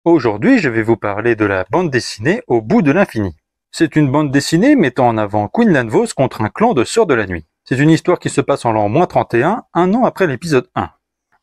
Aujourd'hui, je vais vous parler de la bande dessinée Au bout de l'infini. C'est une bande dessinée mettant en avant Quinlan Vos contre un clan de Sœurs de la Nuit. C'est une histoire qui se passe en l'an -31, un an après l'épisode 1.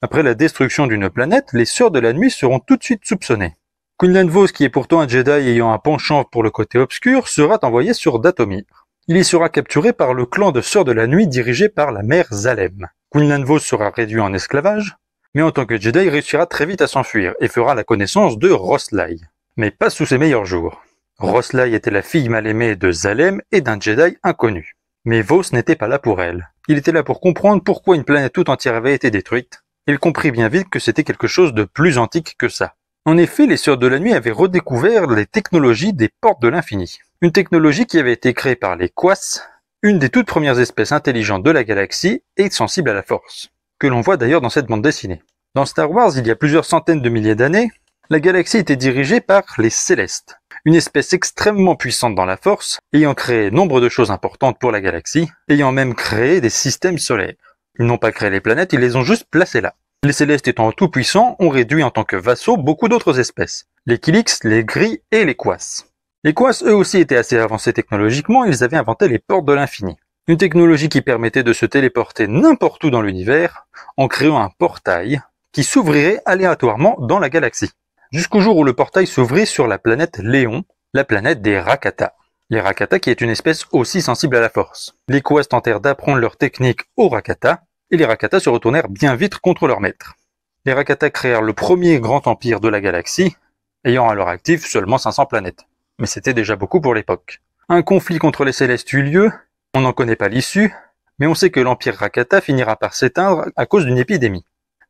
Après la destruction d'une planète, les Sœurs de la Nuit seront tout de suite soupçonnées. Quinlan Vos, qui est pourtant un Jedi ayant un penchant pour le côté obscur, sera envoyé sur Dathomir. Il y sera capturé par le clan de Sœurs de la Nuit dirigé par la mère Zalem. Quinlan Vos sera réduit en esclavage, mais en tant que Jedi, il réussira très vite à s'enfuir et fera la connaissance de Roslai. Mais pas sous ses meilleurs jours. Roslai était la fille mal aimée de Zalem et d'un Jedi inconnu. Mais Vos n'était pas là pour elle. Il était là pour comprendre pourquoi une planète tout entière avait été détruite. Il comprit bien vite que c'était quelque chose de plus antique que ça. En effet, les Sœurs de la Nuit avaient redécouvert les technologies des portes de l'infini. Une technologie qui avait été créée par les Quas, une des toutes premières espèces intelligentes de la galaxie et sensible à la force, que l'on voit d'ailleurs dans cette bande dessinée. Dans Star Wars, il y a plusieurs centaines de milliers d'années, la galaxie était dirigée par les Célestes, une espèce extrêmement puissante dans la force, ayant créé nombre de choses importantes pour la galaxie, ayant même créé des systèmes solaires. Ils n'ont pas créé les planètes, ils les ont juste placées là. Les Célestes étant tout puissants, ont réduit en tant que vassaux beaucoup d'autres espèces, les Kilix, les Gris et les Quas. Les Quas, eux aussi, étaient assez avancés technologiquement, ils avaient inventé les portes de l'infini. Une technologie qui permettait de se téléporter n'importe où dans l'univers, en créant un portail qui s'ouvrirait aléatoirement dans la galaxie. Jusqu'au jour où le portail s'ouvrit sur la planète Léon, la planète des Rakata. Les Rakata qui est une espèce aussi sensible à la force. Les Quas tentèrent d'apprendre leur technique aux Rakata, et les Rakata se retournèrent bien vite contre leur maître. Les Rakata créèrent le premier grand empire de la galaxie, ayant à leur actif seulement 500 planètes. Mais c'était déjà beaucoup pour l'époque. Un conflit contre les Célestes eut lieu, on n'en connaît pas l'issue, mais on sait que l'empire Rakata finira par s'éteindre à cause d'une épidémie.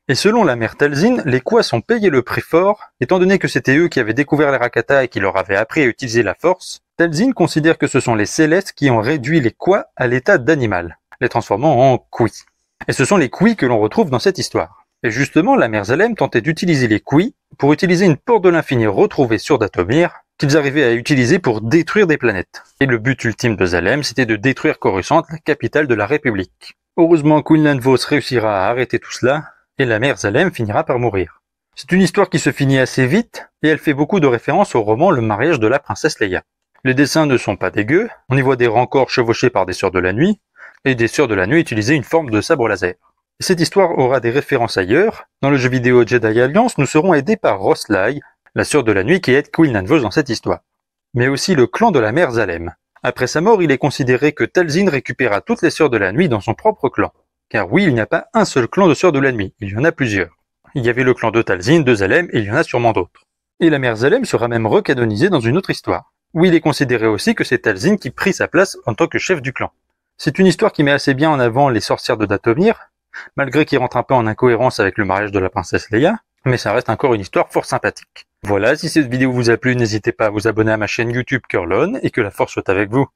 Et selon la mère Talzin, les Quas ont payé le prix fort, étant donné que c'était eux qui avaient découvert les Rakata et qui leur avaient appris à utiliser la force. Talzin considère que ce sont les Célestes qui ont réduit les Quas à l'état d'animal, les transformant en Qui. Et ce sont les Qui que l'on retrouve dans cette histoire. Et justement, la mère Zalem tentait d'utiliser les Qui pour utiliser une porte de l'infini retrouvée sur Dathomir, qu'ils arrivaient à utiliser pour détruire des planètes. Et le but ultime de Zalem, c'était de détruire Coruscant, la capitale de la République. Heureusement, Quinlan Vos réussira à arrêter tout cela, et la mère Zalem finira par mourir. C'est une histoire qui se finit assez vite, et elle fait beaucoup de références au roman Le mariage de la princesse Leia. Les dessins ne sont pas dégueux, on y voit des rancors chevauchés par des Sœurs de la Nuit, et des Sœurs de la Nuit utiliser une forme de sabre laser. Et cette histoire aura des références ailleurs. Dans le jeu vidéo Jedi Alliance, nous serons aidés par Roslai, la Sœur de la Nuit qui aide Quinlan Vos dans cette histoire. Mais aussi le clan de la mère Zalem. Après sa mort, il est considéré que Talzin récupéra toutes les Sœurs de la Nuit dans son propre clan. Car oui, il n'y a pas un seul clan de Sœurs de la Nuit, il y en a plusieurs. Il y avait le clan de Talzin, de Zalem, et il y en a sûrement d'autres. Et la mère Zalem sera même recanonisée dans une autre histoire, où il est considéré aussi que c'est Talzin qui prit sa place en tant que chef du clan. C'est une histoire qui met assez bien en avant les sorcières de Dathomir, malgré qu'il rentre un peu en incohérence avec le mariage de la princesse Leia, mais ça reste encore une histoire fort sympathique. Voilà, si cette vidéo vous a plu, n'hésitez pas à vous abonner à ma chaîne YouTube Curlon, et que la force soit avec vous.